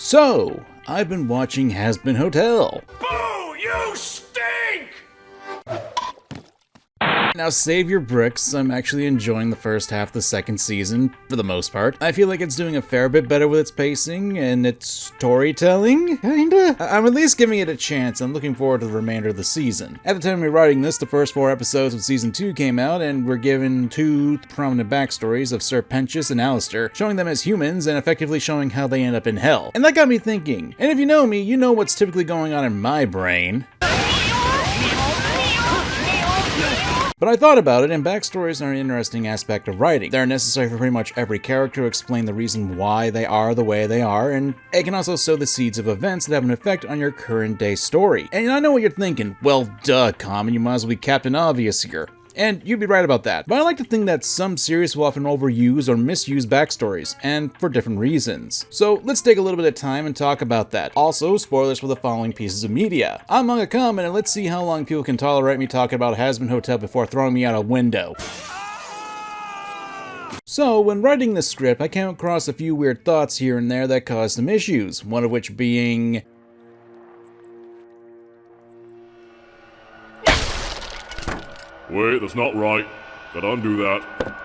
So, I've been watching Has-Been Hotel. Boo! You stink! Now save your bricks, I'm actually enjoying the first half of the second season, for the most part. I feel like it's doing a fair bit better with its pacing and its storytelling, kinda? I'm at least giving it a chance. I'm looking forward to the remainder of the season. At the time of me writing this, the first 4 episodes of season 2 came out, and we're given 2 prominent backstories of Sir Pentious and Alistair, showing them as humans and effectively showing how they end up in hell. And that got me thinking, and if you know me, you know what's typically going on in my brain. But I thought about it, and backstories are an interesting aspect of writing. They're necessary for pretty much every character to explain the reason why they are the way they are, and it can also sow the seeds of events that have an effect on your current day story. And I know what you're thinking, well duh, Kamen, you might as well be Captain Obvious here. And you'd be right about that. But I like to think that some series will often overuse or misuse backstories, and for different reasons. So let's take a little bit of time and talk about that. Also, spoilers for the following pieces of media. I'm MangaKamen, and let's see how long people can tolerate me talking about Has-Been Hotel before throwing me out a window. So, when writing this script, I came across a few weird thoughts here and there that caused some issues, one of which being... Wait, that's not right. Gotta undo that.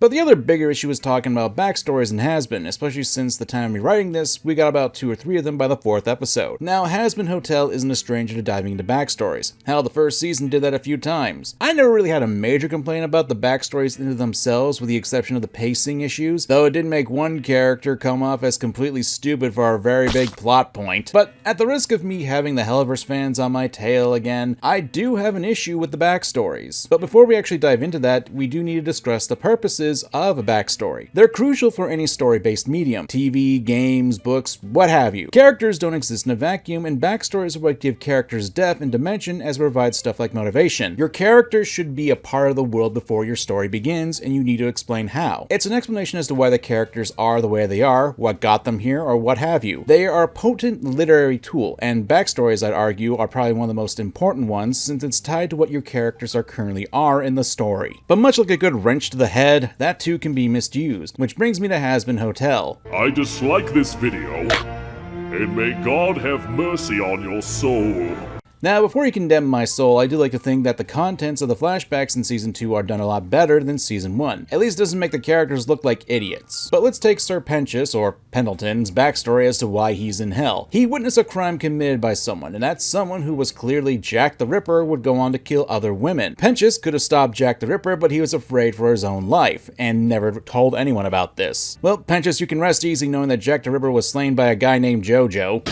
But the other bigger issue is talking about backstories in Has-Been, especially since the time of me writing this, we got about 2 or 3 of them by the 4th episode. Now, Has-Been Hotel isn't a stranger to diving into backstories. Hell, the first season did that a few times. I never really had a major complaint about the backstories into themselves, with the exception of the pacing issues, though it did make one character come off as completely stupid for a very big plot point. But at the risk of me having the Helliverse fans on my tail again, I do have an issue with the backstories. But before we actually dive into that, we do need to discuss the purposes of a backstory. They're crucial for any story-based medium. TV, games, books, what have you. Characters don't exist in a vacuum, and backstories are what give characters depth and dimension as provide stuff like motivation. Your characters should be a part of the world before your story begins, and you need to explain how. It's an explanation as to why the characters are the way they are, what got them here, or what have you. They are a potent literary tool, and backstories, I'd argue, are probably one of the most important ones, since it's tied to what your characters currently are in the story. But much like a good wrench to the head, that too can be misused, which brings me to Has-Been Hotel. I dislike this video, and may God have mercy on your soul. Now, before you condemn my soul, I do like to think that the contents of the flashbacks in Season 2 are done a lot better than Season 1. At least it doesn't make the characters look like idiots. But let's take Sir Pentious, or Pendleton's, backstory as to why he's in hell. He witnessed a crime committed by someone, and that someone, who was clearly Jack the Ripper, would go on to kill other women. Pentious could have stopped Jack the Ripper, but he was afraid for his own life, and never told anyone about this. Well, Pentious, you can rest easy knowing that Jack the Ripper was slain by a guy named Jojo.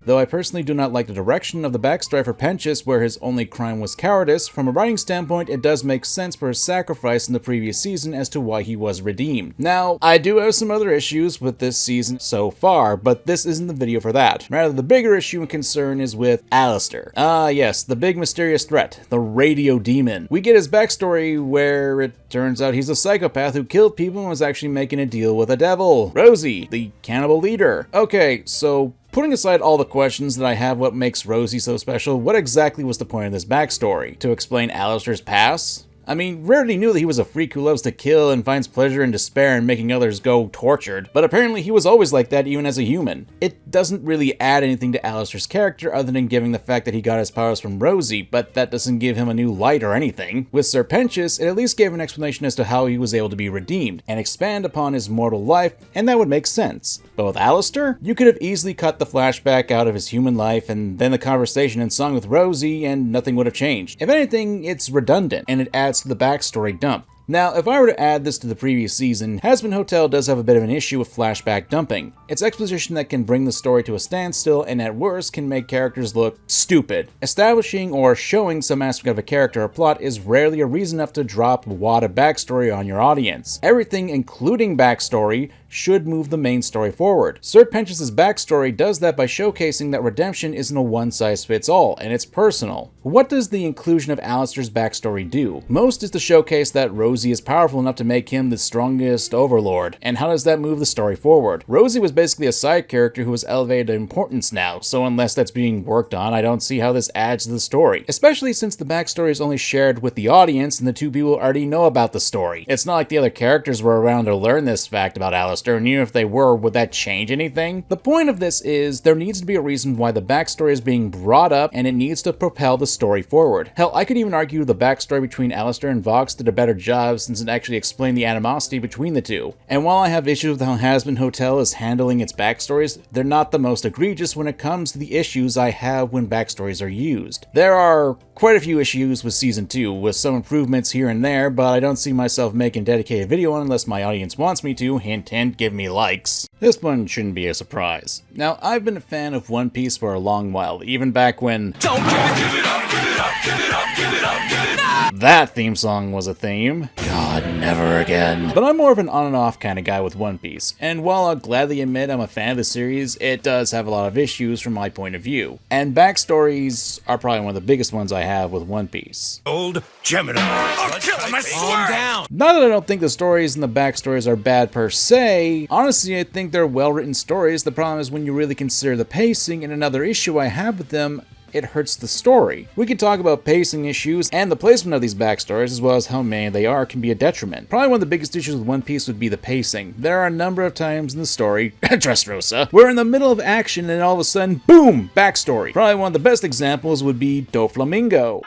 Though I personally do not like the direction of the backstory for Pentious, where his only crime was cowardice, from a writing standpoint it does make sense for his sacrifice in the previous season as to why he was redeemed. Now, I do have some other issues with this season so far, but this isn't the video for that. Rather, the bigger issue and concern is with Alistair. Ah yes, the big mysterious threat, the radio demon. We get his backstory where it turns out he's a psychopath who killed people and was actually making a deal with a devil. Rosie, the cannibal leader. Okay, so putting aside all the questions that I have what makes Rosie so special, what exactly was the point of this backstory? To explain Alistair's past? I mean, Rarity knew that he was a freak who loves to kill and finds pleasure and despair in making others go tortured, but apparently he was always like that even as a human. It doesn't really add anything to Alistair's character other than giving the fact that he got his powers from Rosie, but that doesn't give him a new light or anything. With Sir Pentious, it at least gave an explanation as to how he was able to be redeemed, and expand upon his mortal life, and that would make sense. But with Alistair, you could have easily cut the flashback out of his human life, and then the conversation and song with Rosie, and nothing would have changed. If anything, it's redundant, and it adds to the backstory dump. Now, if I were to add this to the previous season, Has-Been Hotel does have a bit of an issue with flashback dumping. It's exposition that can bring the story to a standstill and at worst can make characters look stupid. Establishing or showing some aspect of a character or plot is rarely a reason enough to drop a wad of backstory on your audience. Everything, including backstory, should move the main story forward. Sir Pentious' backstory does that by showcasing that redemption isn't a one-size-fits-all, and it's personal. What does the inclusion of Alistair's backstory do? Most is to showcase that Rosie Rosie is powerful enough to make him the strongest overlord, and how does that move the story forward? Rosie was basically a side character who was elevated to importance now, so unless that's being worked on, I don't see how this adds to the story, especially since the backstory is only shared with the audience and the two people already know about the story. It's not like the other characters were around to learn this fact about Alistair, and even if they were, would that change anything? The point of this is there needs to be a reason why the backstory is being brought up, and it needs to propel the story forward. Hell, I could even argue the backstory between Alistair and Vox did a better job since it actually explained the animosity between the two. And while I have issues with how Hazbin Hotel is handling its backstories, they're not the most egregious when it comes to the issues I have when backstories are used. There are quite a few issues with Season 2, with some improvements here and there, but I don't see myself making a dedicated video on unless my audience wants me to. Hint hint, give me likes. This one shouldn't be a surprise. Now, I've been a fan of One Piece for a long while, even back when Don't give it up, give it up, give it up, give it up, give it up. that theme song was a theme. God, never again. But I'm more of an on and off kind of guy with One Piece, and while I'll gladly admit I'm a fan of the series, it does have a lot of issues from my point of view. And backstories are probably one of the biggest ones I have with One Piece. Old Gemini. I'll kill him, I swear. Down. Not that I don't think the stories and the backstories are bad per se. Honestly, I think they're well-written stories. The problem is when you really consider the pacing, and another issue I have with them, it hurts the story. We could talk about pacing issues, and the placement of these backstories, as well as how many they are, can be a detriment. Probably one of the biggest issues with One Piece would be the pacing. There are a number of times in the story, Dressrosa, we're in the middle of action and all of a sudden, boom, backstory. Probably one of the best examples would be Doflamingo.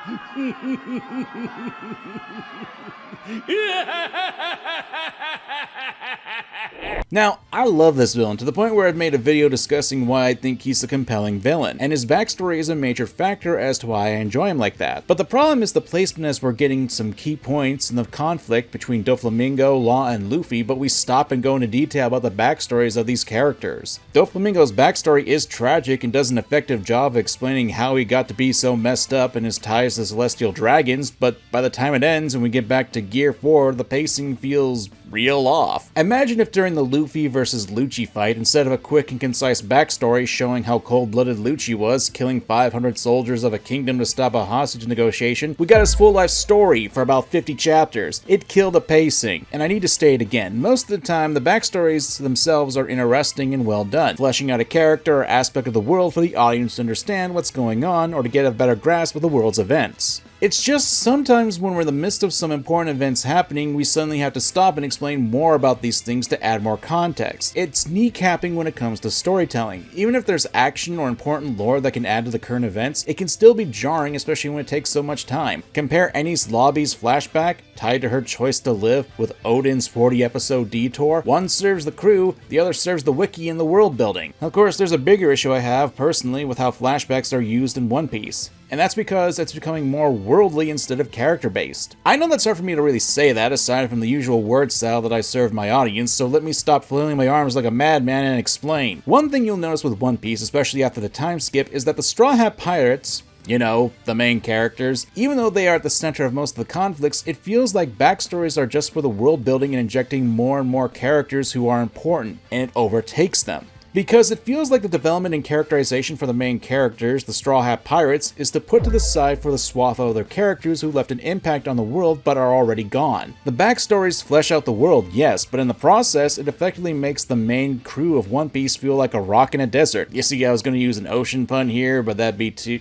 Now, I love this villain to the point where I've made a video discussing why I think he's a compelling villain, and his backstory is a major factor as to why I enjoy him like that. But the problem is the placement as we're getting some key points in the conflict between Doflamingo, Law, and Luffy, but we stop and go into detail about the backstories of these characters. Doflamingo's backstory is tragic and does an effective job of explaining how he got to be so messed up and his ties to celestial dragons, but by the time it ends and we get back to Gear 4, the pacing feels real off. Imagine if during the Luffy versus Lucci fight, instead of a quick and concise backstory showing how cold-blooded Lucci was, killing 500 soldiers of a kingdom to stop a hostage negotiation, we got his full life story for about 50 chapters. It killed the pacing. And I need to state again, most of the time the backstories themselves are interesting and well done, fleshing out a character or aspect of the world for the audience to understand what's going on or to get a better grasp of the world's events. It's just sometimes when we're in the midst of some important events happening, we suddenly have to stop and explain more about these things to add more context. It's kneecapping when it comes to storytelling. Even if there's action or important lore that can add to the current events, it can still be jarring, especially when it takes so much time. Compare Eni's Lobby's flashback, tied to her choice to live, with Odin's 40-episode detour. One serves the crew, the other serves the wiki and the world building. Of course, there's a bigger issue I have, personally, with how flashbacks are used in One Piece. And that's because it's becoming more worldly instead of character-based. I know that's hard for me to really say that, aside from the usual word salad that I serve my audience, so let me stop flailing my arms like a madman and explain. One thing you'll notice with One Piece, especially after the time skip, is that the Straw Hat Pirates, you know, the main characters, even though they are at the center of most of the conflicts, it feels like backstories are just for the world building and injecting more and more characters who are important, and it overtakes them. Because it feels like the development and characterization for the main characters, the Straw Hat Pirates, is to put to the side for the swath of other characters who left an impact on the world but are already gone. The backstories flesh out the world, yes, but in the process, it effectively makes the main crew of One Piece feel like a rock in a desert. You see, I was going to use an ocean pun here, but that'd be too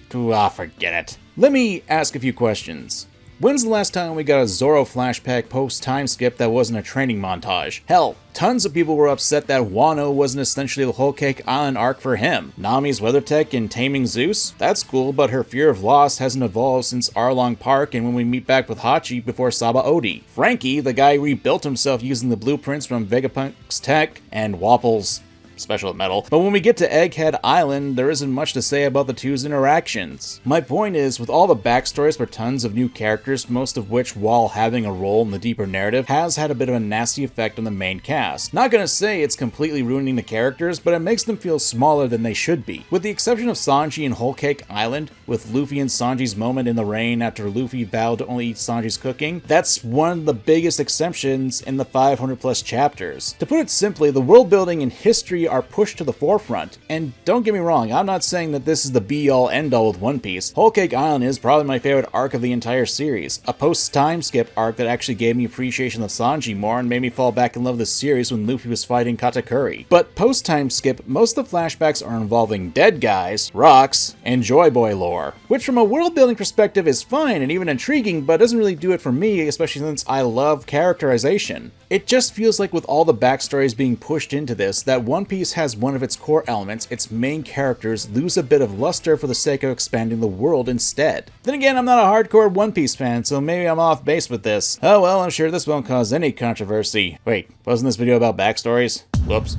forget it. Let me ask a few questions. When's the last time we got a Zoro flashback post-time skip that wasn't a training montage? Hell, tons of people were upset that Wano wasn't essentially the Whole Cake Island arc for him. Nami's weather tech in Taming Zeus? That's cool, but her fear of loss hasn't evolved since Arlong Park and when we meet back with Hachi before Saba Odi. Frankie, the guy who rebuilt himself using the blueprints from Vegapunk's tech and Wapple's special metal. But when we get to Egghead Island, there isn't much to say about the two's interactions. My point is, with all the backstories for tons of new characters, most of which, while having a role in the deeper narrative, has had a bit of a nasty effect on the main cast. Not gonna say it's completely ruining the characters, but it makes them feel smaller than they should be. With the exception of Sanji and Whole Cake Island, with Luffy and Sanji's moment in the rain after Luffy vowed to only eat Sanji's cooking, that's one of the biggest exceptions in the 500 plus chapters. To put it simply, the world building and history are pushed to the forefront, and don't get me wrong, I'm not saying that this is the be-all end-all with One Piece. Whole Cake Island is probably my favorite arc of the entire series, a post-time skip arc that actually gave me appreciation of Sanji more and made me fall back in love with the series when Luffy was fighting Katakuri. But post-time skip, most of the flashbacks are involving dead guys, rocks, and Joy Boy lore, which from a world-building perspective is fine and even intriguing, but doesn't really do it for me, especially since I love characterization. It just feels like with all the backstories being pushed into this, that One Piece has one of its core elements, its main characters, lose a bit of luster for the sake of expanding the world instead. Then again, I'm not a hardcore One Piece fan, so maybe I'm off base with this. Oh well, I'm sure this won't cause any controversy. Wait, wasn't this video about backstories? Whoops.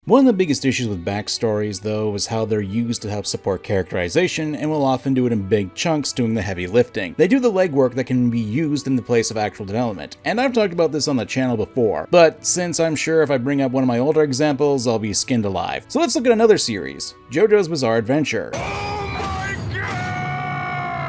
One of the biggest issues with backstories, though, is how they're used to help support characterization and will often do it in big chunks doing the heavy lifting. They do the legwork that can be used in the place of actual development, and I've talked about this on the channel before, but since I'm sure if I bring up one of my older examples, I'll be skinned alive. So let's look at another series, JoJo's Bizarre Adventure.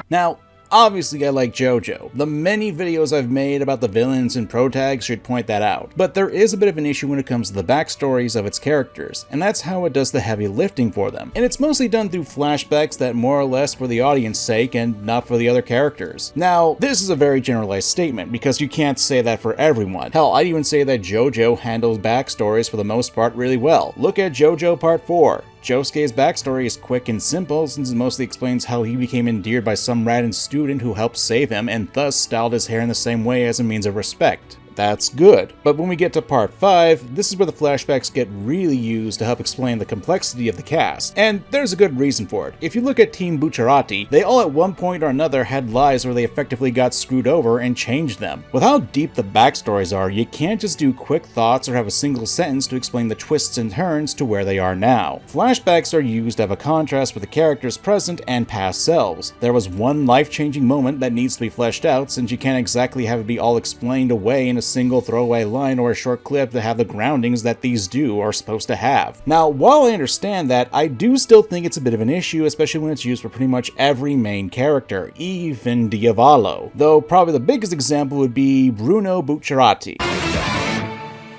Now, obviously I like JoJo. The many videos I've made about the villains and protags should point that out. But there is a bit of an issue when it comes to the backstories of its characters, and that's how it does the heavy lifting for them. And it's mostly done through flashbacks that more or less for the audience's sake and not for the other characters. Now, this is a very generalized statement because you can't say that for everyone. Hell, I'd even say that JoJo handles backstories for the most part really well. Look at JoJo Part 4. Josuke's backstory is quick and simple since it mostly explains how he became endeared by some random student who helped save him and thus styled his hair in the same way as a means of respect. That's good. But when we get to part 5, this is where the flashbacks get really used to help explain the complexity of the cast. And there's a good reason for it. If you look at Team Bucciarati, they all at one point or another had lives where they effectively got screwed over and changed them. With how deep the backstories are, you can't just do quick thoughts or have a single sentence to explain the twists and turns to where they are now. Flashbacks are used to have a contrast with the characters' present and past selves. There was one life-changing moment that needs to be fleshed out since you can't exactly have it be all explained away in a single throwaway line or a short clip to have the groundings that these do are supposed to have. Now, while I understand that, I do still think it's a bit of an issue, especially when it's used for pretty much every main character, even Diavolo. Though probably the biggest example would be Bruno Bucciarati.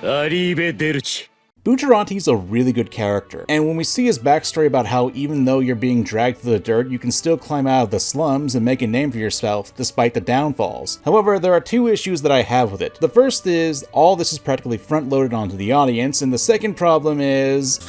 Arrivederci. Bucciarati's a really good character, and when we see his backstory about how even though you're being dragged through the dirt, you can still climb out of the slums and make a name for yourself despite the downfalls. However, there are two issues that I have with it. The first is, all this is practically front-loaded onto the audience, and the second problem is...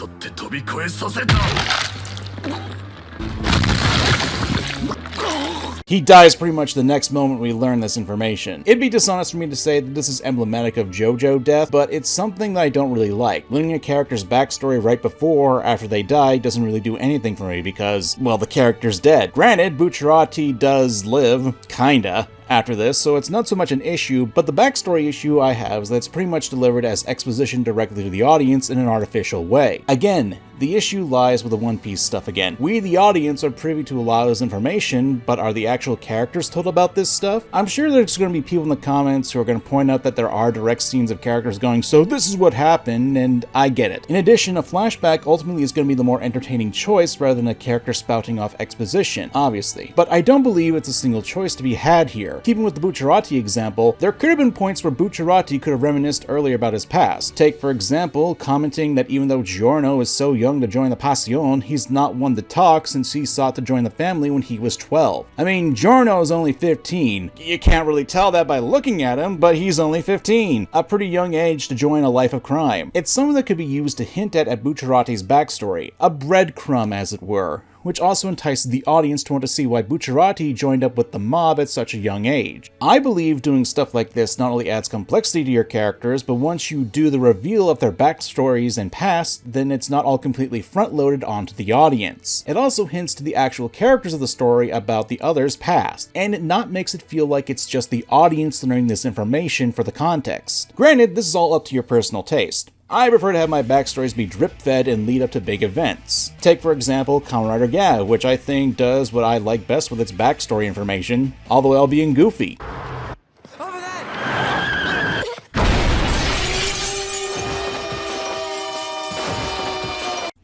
he dies pretty much the next moment we learn this information. It'd be dishonest for me to say that this is emblematic of JoJo death, but it's something that I don't really like. Learning a character's backstory right before or after they die doesn't really do anything for me because, well, the character's dead. Granted, Bucciarati does live, kinda, after this, so it's not so much an issue, but the backstory issue I have is that it's pretty much delivered as exposition directly to the audience in an artificial way. Again, the issue lies with the One Piece stuff again. We, the audience, are privy to a lot of this information, but are the actual characters told about this stuff? I'm sure there's going to be people in the comments who are going to point out that there are direct scenes of characters going, so this is what happened, and I get it. In addition, a flashback ultimately is going to be the more entertaining choice rather than a character spouting off exposition, obviously. But I don't believe it's a single choice to be had here. Keeping with the Bucciarati example, there could have been points where Bucciarati could have reminisced earlier about his past. Take, for example, commenting that even though Giorno is so young to join the Passion, he's not one to talk since he sought to join the family when he was 12. I mean, Giorno is only 15. You can't really tell that by looking at him, but he's only 15. A pretty young age to join a life of crime. It's something that could be used to hint at Bucciarati's backstory, a breadcrumb as it were, which also entices the audience to want to see why Bucciarati joined up with the mob at such a young age. I believe doing stuff like this not only adds complexity to your characters, but once you do the reveal of their backstories and past, then it's not all completely front-loaded onto the audience. It also hints to the actual characters of the story about the others' past, and it not makes it feel like it's just the audience learning this information for the context. Granted, this is all up to your personal taste. I prefer to have my backstories be drip-fed and lead up to big events. Take, for example, Kamen Rider Gav, which I think does what I like best with its backstory information, all the while being goofy.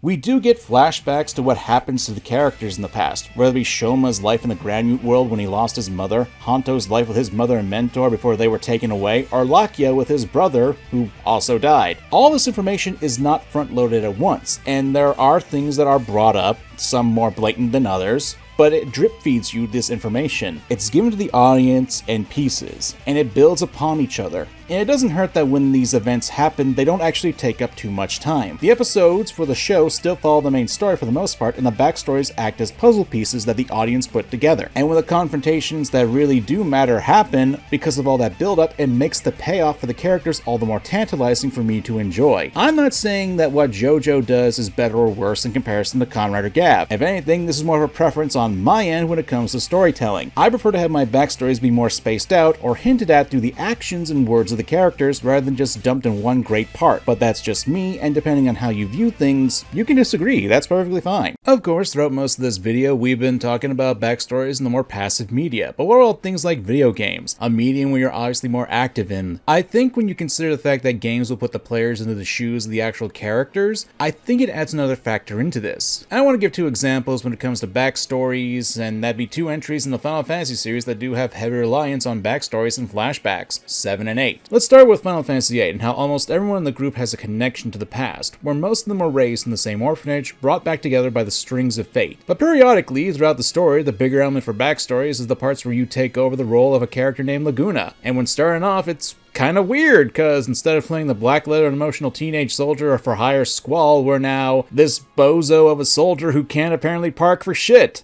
We do get flashbacks to what happens to the characters in the past, whether it be Shoma's life in the Granute world when he lost his mother, Honto's life with his mother and mentor before they were taken away, or Lakia with his brother, who also died. All this information is not front-loaded at once, and there are things that are brought up, some more blatant than others, but it drip feeds you this information. It's given to the audience in pieces, and it builds upon each other. And it doesn't hurt that when these events happen, they don't actually take up too much time. The episodes for the show still follow the main story for the most part, and the backstories act as puzzle pieces that the audience put together. And when the confrontations that really do matter happen, because of all that build-up, it makes the payoff for the characters all the more tantalizing for me to enjoy. I'm not saying that what JoJo does is better or worse in comparison to Conrad or Gab. If anything, this is more of a preference on my end when it comes to storytelling. I prefer to have my backstories be more spaced out or hinted at through the actions and words of the characters rather than just dumped in one great part. But that's just me, and depending on how you view things, you can disagree. That's perfectly fine. Of course, throughout most of this video, we've been talking about backstories in the more passive media, but what about things like video games, a medium where you're obviously more active in? I think when you consider the fact that games will put the players into the shoes of the actual characters, I think it adds another factor into this. I want to give two examples when it comes to backstories, and that'd be two entries in the Final Fantasy series that do have heavy reliance on backstories and flashbacks, 7 and 8. Let's start with Final Fantasy VIII and how almost everyone in the group has a connection to the past, where most of them were raised in the same orphanage, brought back together by the strings of fate. But periodically, throughout the story, the bigger element for backstories is the parts where you take over the role of a character named Laguna. And when starting off, it's kind of weird, because instead of playing the black-letter emotional teenage soldier or for hire Squall, we're now this bozo of a soldier who can't apparently park for shit.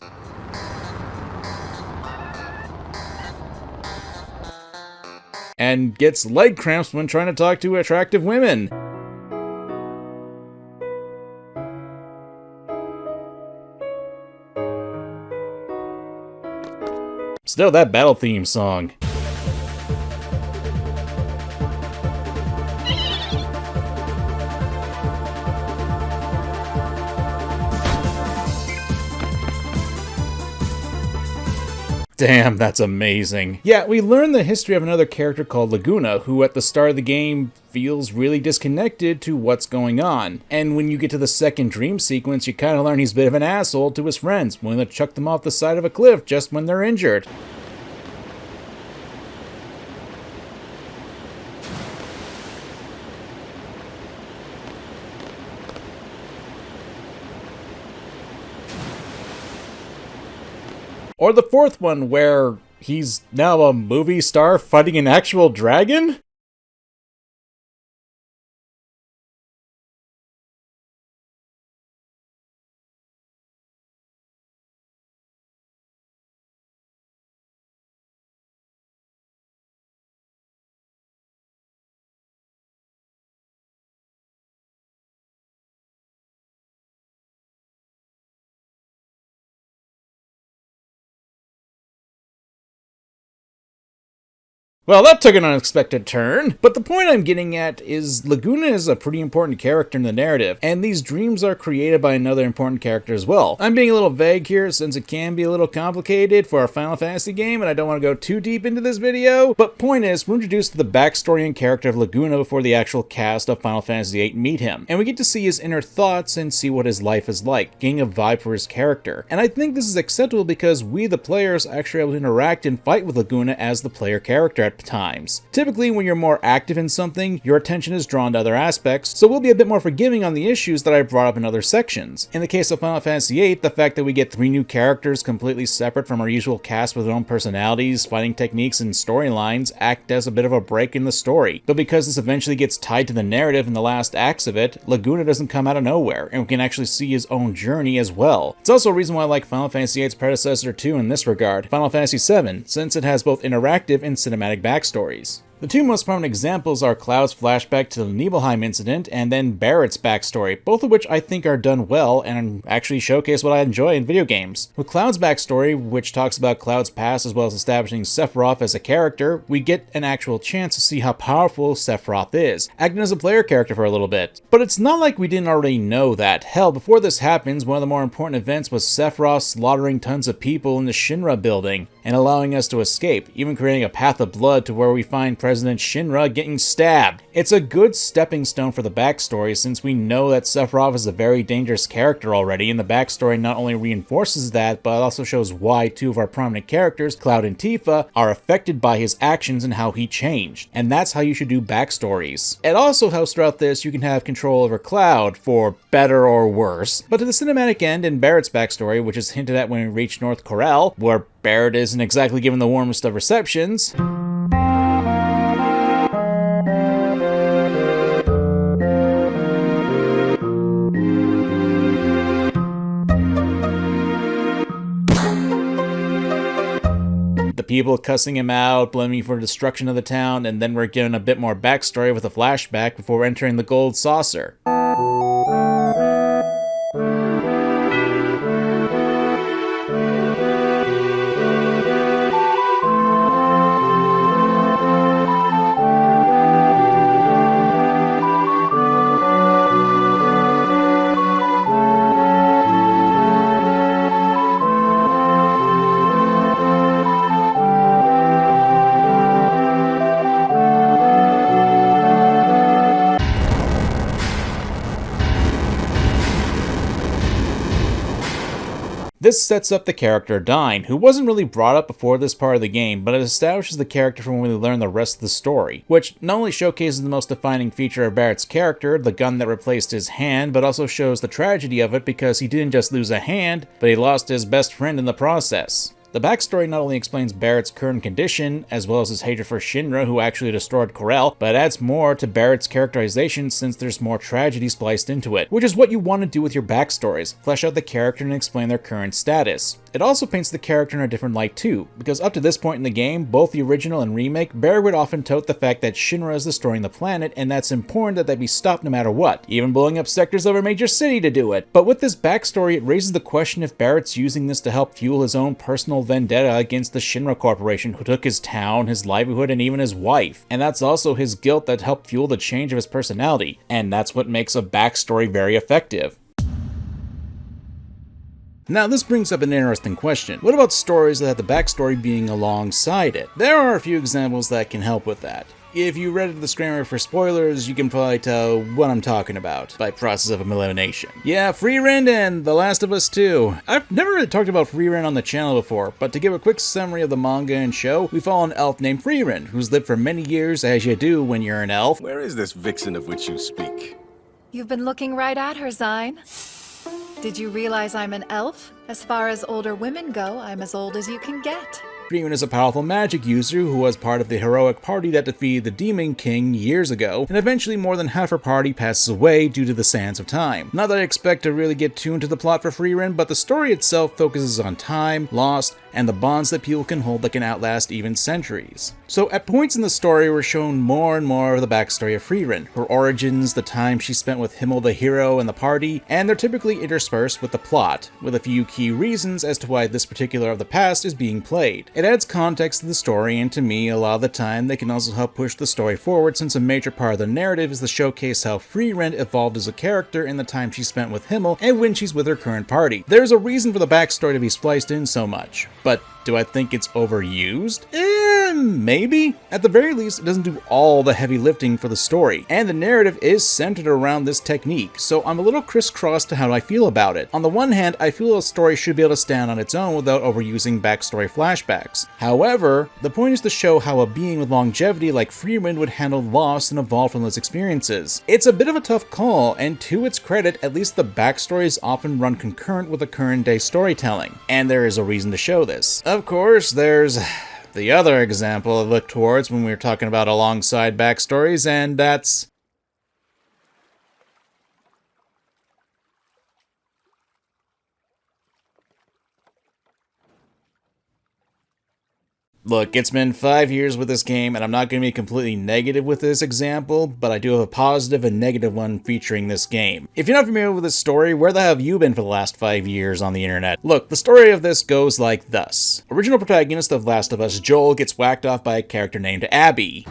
And gets leg cramps when trying to talk to attractive women. Still, that battle theme song. Damn, that's amazing. Yeah, we learn the history of another character called Laguna, who at the start of the game feels really disconnected to what's going on. And when you get to the second dream sequence, you kind of learn he's a bit of an asshole to his friends, willing to chuck them off the side of a cliff just when they're injured. Or the fourth one, where he's now a movie star fighting an actual dragon? Well, that took an unexpected turn, but the point I'm getting at is Laguna is a pretty important character in the narrative, and these dreams are created by another important character as well. I'm being a little vague here since it can be a little complicated for a Final Fantasy game, and I don't want to go too deep into this video, but point is, we're introduced to the backstory and character of Laguna before the actual cast of Final Fantasy VIII meet him, and we get to see his inner thoughts and see what his life is like, getting a vibe for his character. And I think this is acceptable because we, the players, are actually able to interact and fight with Laguna as the player character at times. Typically, when you're more active in something, your attention is drawn to other aspects, so we'll be a bit more forgiving on the issues that I brought up in other sections. In the case of Final Fantasy VIII, the fact that we get 3 new characters completely separate from our usual cast with their own personalities, fighting techniques, and storylines act as a bit of a break in the story. But because this eventually gets tied to the narrative in the last acts of it, Laguna doesn't come out of nowhere, and we can actually see his own journey as well. It's also a reason why I like Final Fantasy VIII's predecessor too in this regard, Final Fantasy VII, since it has both interactive and cinematic backstories. The two most prominent examples are Cloud's flashback to the Nibelheim incident and then Barrett's backstory, both of which I think are done well and actually showcase what I enjoy in video games. With Cloud's backstory, which talks about Cloud's past as well as establishing Sephiroth as a character, we get an actual chance to see how powerful Sephiroth is, acting as a player character for a little bit. But it's not like we didn't already know that. Hell, before this happens, one of the more important events was Sephiroth slaughtering tons of people in the Shinra building and allowing us to escape, even creating a path of blood to where we find President Shinra getting stabbed. It's a good stepping stone for the backstory since we know that Sephiroth is a very dangerous character already, and the backstory not only reinforces that, but also shows why two of our prominent characters, Cloud and Tifa, are affected by his actions and how he changed. And that's how you should do backstories. It also helps throughout this you can have control over Cloud, for better or worse. But to the cinematic end in Barrett's backstory, which is hinted at when we reach North Corel, where Barrett isn't exactly given the warmest of receptions, the people cussing him out, blaming him for destruction of the town, and then we're given a bit more backstory with a flashback before entering the Gold Saucer. This sets up the character Dyne, who wasn't really brought up before this part of the game, but it establishes the character from when we learn the rest of the story, which not only showcases the most defining feature of Barrett's character, the gun that replaced his hand, but also shows the tragedy of it because he didn't just lose a hand, but he lost his best friend in the process. The backstory not only explains Barrett's current condition, as well as his hatred for Shinra, who actually destroyed Corel, but adds more to Barrett's characterization since there's more tragedy spliced into it, which is what you want to do with your backstories, flesh out the character and explain their current status. It also paints the character in a different light too, because up to this point in the game, both the original and remake, Barrett would often tote the fact that Shinra is destroying the planet, and that's important that they be stopped no matter what, even blowing up sectors of a major city to do it. But with this backstory, it raises the question if Barrett's using this to help fuel his own personal vendetta against the Shinra Corporation, who took his town, his livelihood, and even his wife. And that's also his guilt that helped fuel the change of his personality, and that's what makes a backstory very effective. Now this brings up an interesting question. What about stories that have the backstory being alongside it? There are a few examples that can help with that. If you read the disclaimer for spoilers, you can probably tell what I'm talking about by process of elimination. Yeah, Frieren and The Last of Us 2. I've never really talked about Frieren on the channel before, but to give a quick summary of the manga and show, we follow an elf named Frieren, who's lived for many years as you do when you're an elf. Where is this vixen of which you speak? You've been looking right at her, Zine. Did you realize I'm an elf? As far as older women go, I'm as old as you can get. Frieren is a powerful magic user who was part of the heroic party that defeated the Demon King years ago, and eventually more than half her party passes away due to the sands of time. Not that I expect to really get too into the plot for Frieren, but the story itself focuses on time, lost, and the bonds that people can hold that can outlast even centuries. So at points in the story we're shown more and more of the backstory of Frieren, her origins, the time she spent with Himmel the hero and the party, and they're typically interspersed with the plot, with a few key reasons as to why this particular of the past is being played. It adds context to the story, and to me, a lot of the time, they can also help push the story forward since a major part of the narrative is to showcase how Frieren evolved as a character in the time she spent with Himmel and when she's with her current party. There's a reason for the backstory to be spliced in so much, but do I think it's overused? Maybe. At the very least, it doesn't do all the heavy lifting for the story, and the narrative is centered around this technique, so I'm a little crisscrossed to how I feel about it. On the one hand, I feel a story should be able to stand on its own without overusing backstory flashbacks. However, the point is to show how a being with longevity like Frieren would handle loss and evolve from those experiences. It's a bit of a tough call, and to its credit, at least the backstories often run concurrent with the current day storytelling, and there is a reason to show this. Of course, there's the other example I look towards when we're talking about alongside backstories, and that's Look, it's been 5 years with this game, and I'm not going to be completely negative with this example, but I do have a positive and negative one featuring this game. If you're not familiar with this story, where the hell have you been for the last 5 years on the internet? Look, the story of this goes like thus. Original protagonist of Last of Us, Joel, gets whacked off by a character named Abby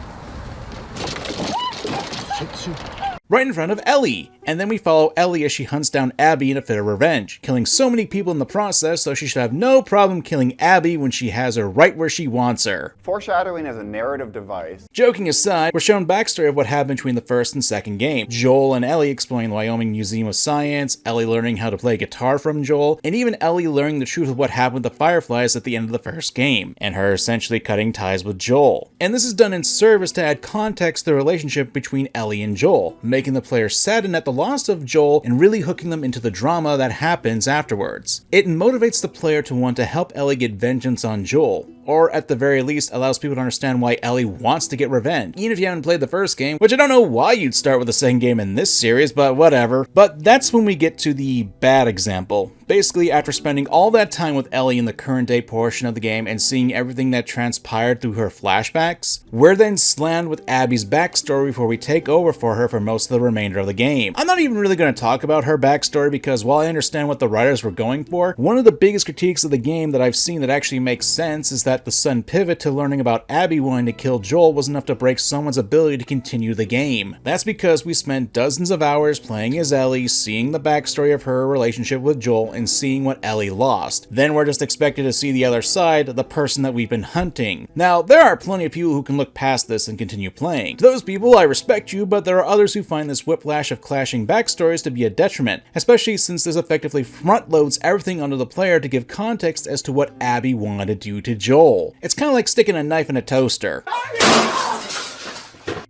right in front of Ellie, And then we follow Ellie as she hunts down Abby in a fit of revenge, killing so many people in the process so she should have no problem killing Abby when she has her right where she wants her. Foreshadowing as a narrative device. Joking aside, we're shown backstory of what happened between the first and second game. Joel and Ellie exploring the Wyoming Museum of Science, Ellie learning how to play guitar from Joel, and even Ellie learning the truth of what happened with the Fireflies at the end of the first game, and her essentially cutting ties with Joel. And this is done in service to add context to the relationship between Ellie and Joel, making the player saddened at the loss of Joel and really hooking them into the drama that happens afterwards. It motivates the player to want to help Ellie get vengeance on Joel, or at the very least allows people to understand why Ellie wants to get revenge, even if you haven't played the first game, which I don't know why you'd start with the second game in this series, but whatever. But that's when we get to the bad example. Basically, after spending all that time with Ellie in the current day portion of the game and seeing everything that transpired through her flashbacks, we're then slammed with Abby's backstory before we take over for her for most of the remainder of the game. I'm not even really going to talk about her backstory because while I understand what the writers were going for, one of the biggest critiques of the game that I've seen that actually makes sense is that the sudden pivot to learning about Abby wanting to kill Joel was enough to break someone's ability to continue the game. That's because we spent dozens of hours playing as Ellie, seeing the backstory of her relationship with Joel, and seeing what Ellie lost. Then we're just expected to see the other side, the person that we've been hunting. Now, there are plenty of people who can look past this and continue playing. To those people, I respect you, but there are others who find this whiplash of clashing backstories to be a detriment, especially since this effectively front-loads everything onto the player to give context as to what Abby wanted to do to Joel. It's kind of like sticking a knife in a toaster.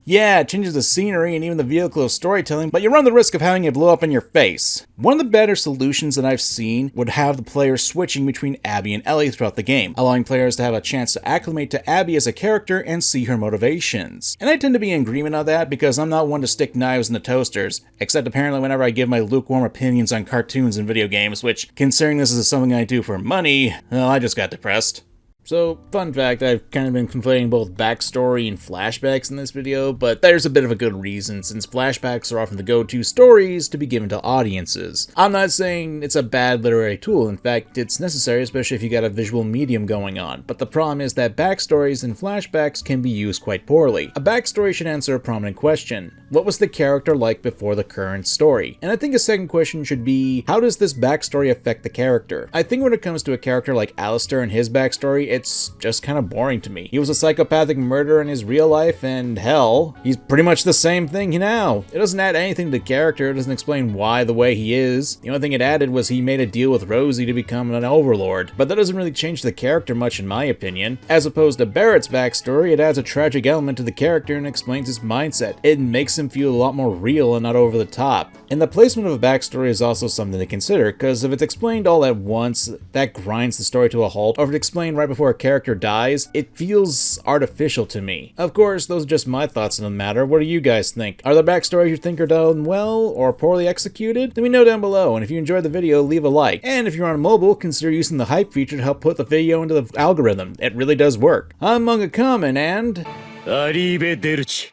Yeah, it changes the scenery and even the vehicle of storytelling, but you run the risk of having it blow up in your face. One of the better solutions that I've seen would have the players switching between Abby and Ellie throughout the game, allowing players to have a chance to acclimate to Abby as a character and see her motivations. And I tend to be in agreement on that because I'm not one to stick knives in the toasters, except apparently whenever I give my lukewarm opinions on cartoons and video games, which, considering this is something I do for money, well, I just got depressed. So, fun fact, I've kind of been conflating both backstory and flashbacks in this video, but there's a bit of a good reason, since flashbacks are often the go-to stories to be given to audiences. I'm not saying it's a bad literary tool, in fact, it's necessary, especially if you got a visual medium going on, but the problem is that backstories and flashbacks can be used quite poorly. A backstory should answer a prominent question. What was the character like before the current story? And I think a second question should be, how does this backstory affect the character? I think when it comes to a character like Alistair and his backstory, it's just kind of boring to me. He was a psychopathic murderer in his real life, and hell, he's pretty much the same thing now. It doesn't add anything to the character, it doesn't explain why the way he is. The only thing it added was he made a deal with Rosie to become an overlord, but that doesn't really change the character much in my opinion. As opposed to Barrett's backstory, it adds a tragic element to the character and explains his mindset. It makes him feel a lot more real and not over the top. And the placement of a backstory is also something to consider, because if it's explained all at once, that grinds the story to a halt, or if it's explained right before a character dies, it feels artificial to me. Of course, those are just my thoughts on the matter. What do you guys think? Are there backstories you think are done well or poorly executed? Let me know down below, and if you enjoyed the video, leave a like. And if you're on mobile, consider using the hype feature to help put the video into the algorithm. It really does work. I'm MangaKamen, and... arrivederci.